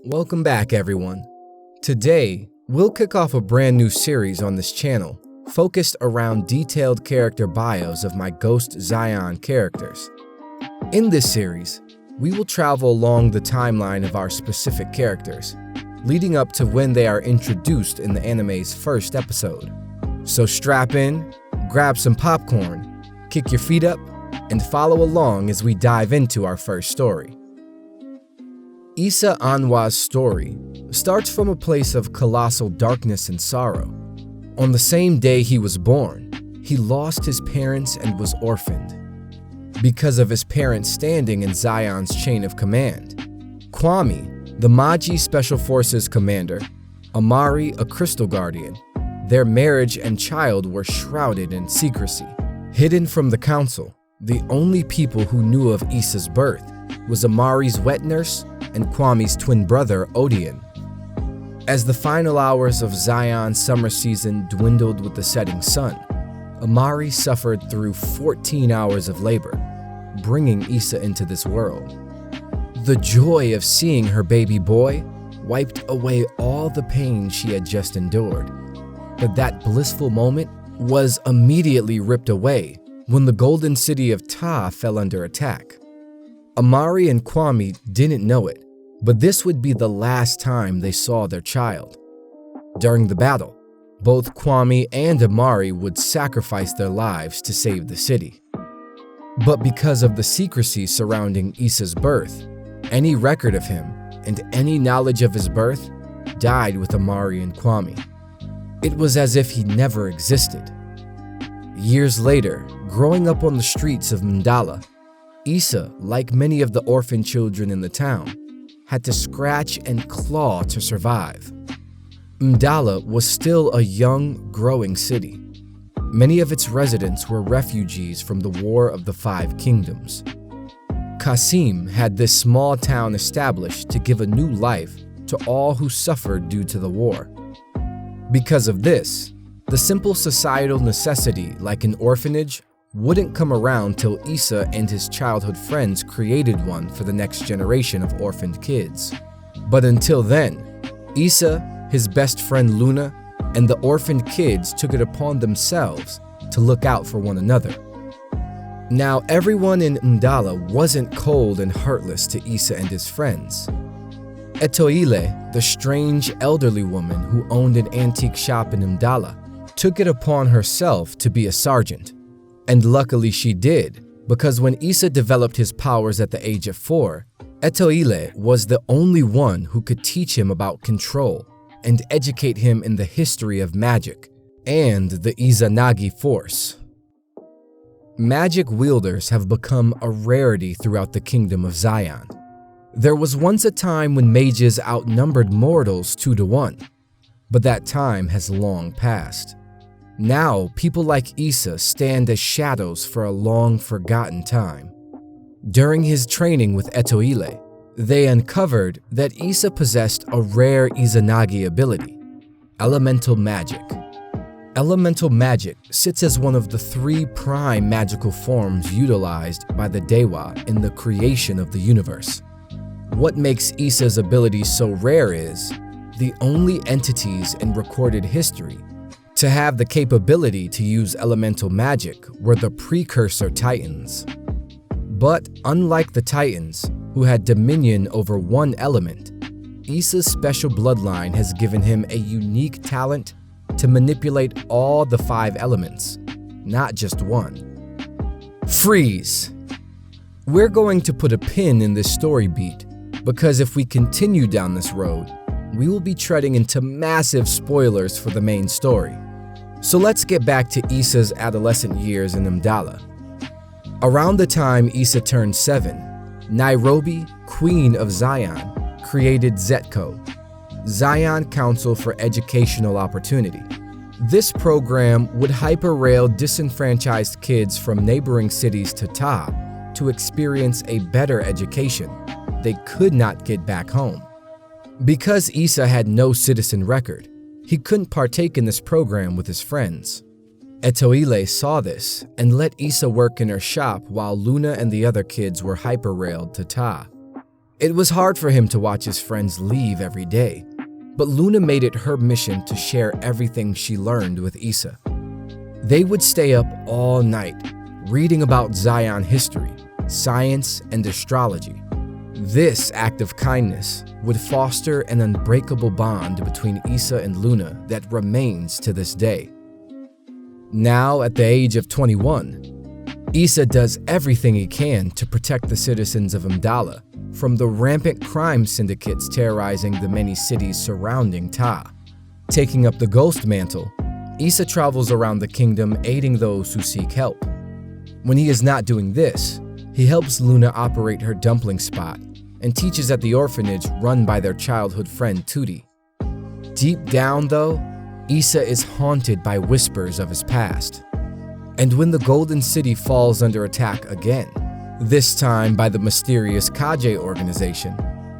Welcome back, everyone. Today, we'll kick off a brand new series on this channel focused around detailed character bios of my Ghost Zion characters. In this series, we will travel along the timeline of our specific characters, leading up to when they are introduced in the anime's first episode. So strap in, grab some popcorn, kick your feet up, and follow along as we dive into our first story. Issa Anwa's story starts from a place of colossal darkness and sorrow. On the same day he was born, he lost his parents and was orphaned. Because of his parents' standing in Zion's chain of command, Kwame, the Maji Special Forces commander, Amari, a Crystal Guardian, their marriage and child were shrouded in secrecy. Hidden from the council, the only people who knew of Issa's birth was Amari's wet nurse and Kwame's twin brother, Odion. As the final hours of Zion's summer season dwindled with the setting sun, Amari suffered through 14 hours of labor, bringing Issa into this world. The joy of seeing her baby boy wiped away all the pain she had just endured. But that blissful moment was immediately ripped away when the golden city of Ta fell under attack. Amari and Kwame didn't know it, but this would be the last time they saw their child. During the battle, both Kwame and Amari would sacrifice their lives to save the city. But because of the secrecy surrounding Issa's birth, any record of him and any knowledge of his birth died with Amari and Kwame. It was as if he never existed. Years later, growing up on the streets of Mdala, Issa, like many of the orphan children in the town, had to scratch and claw to survive. Mdala was still a young, growing city. Many of its residents were refugees from the War of the Five Kingdoms. Qasim had this small town established to give a new life to all who suffered due to the war. Because of this, the simple societal necessity like an orphanage wouldn't come around till Issa and his childhood friends created one for the next generation of orphaned kids. But until then, Issa, his best friend Luna, and the orphaned kids took it upon themselves to look out for one another. Now, everyone in Mdala wasn't cold and heartless to Issa and his friends. Etoile, the strange elderly woman who owned an antique shop in Mdala, took it upon herself to be a sergeant. And luckily she did, because when Issa developed his powers at the age of 4, Etoile was the only one who could teach him about control and educate him in the history of magic and the Izanagi force. Magic wielders have become a rarity throughout the kingdom of Zion. There was once a time when mages outnumbered mortals 2-1, but that time has long passed. Now, people like Issa stand as shadows for a long-forgotten time. During his training with Etoile, they uncovered that Issa possessed a rare Izanagi ability, elemental magic. Elemental magic sits as one of the 3 prime magical forms utilized by the Dewa in the creation of the universe. What makes Issa's ability so rare is the only entities in recorded history to have the capability to use elemental magic were the precursor Titans. But unlike the Titans, who had dominion over one element, Issa's special bloodline has given him a unique talent to manipulate all the 5 elements, not just one. Freeze! We're going to put a pin in this story beat, because if we continue down this road, we will be treading into massive spoilers for the main story. So let's get back to Issa's adolescent years in Mdala. Around the time Issa turned 7, Nairobi, Queen of Zion, created ZETCO, Zion Council for Educational Opportunity. This program would hyper-rail disenfranchised kids from neighboring cities to Ta to experience a better education they could not get back home. Because Issa had no citizen record, he couldn't partake in this program with his friends. Etoile saw this and let Issa work in her shop while Luna and the other kids were hyper-railed to Ta. It was hard for him to watch his friends leave every day, but Luna made it her mission to share everything she learned with ISSA. They would stay up all night, reading about Zion history, science, and astrology. This act of kindness would foster an unbreakable bond between ISSA and Luna that remains to this day. Now, at the age of 21, ISSA does everything he can to protect the citizens of Amdala from the rampant crime syndicates terrorizing the many cities surrounding Ta. Taking up the ghost mantle, ISSA travels around the kingdom aiding those who seek help. When he is not doing this, he helps Luna operate her dumpling spot and teaches at the orphanage run by their childhood friend Tootie. Deep down though, ISSA is haunted by whispers of his past. And when the Golden City falls under attack again, this time by the mysterious Kaje organization,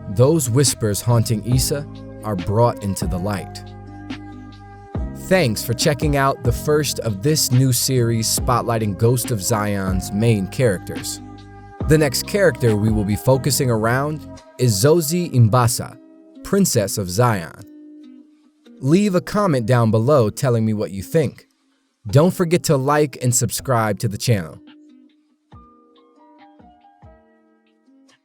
those whispers haunting ISSA are brought into the light. Thanks for checking out the first of this new series spotlighting Ghost of Zion's main characters. The next character we will be focusing around is Zozi Mbasa, Princess of Zion. Leave a comment down below telling me what you think. Don't forget to like and subscribe to the channel.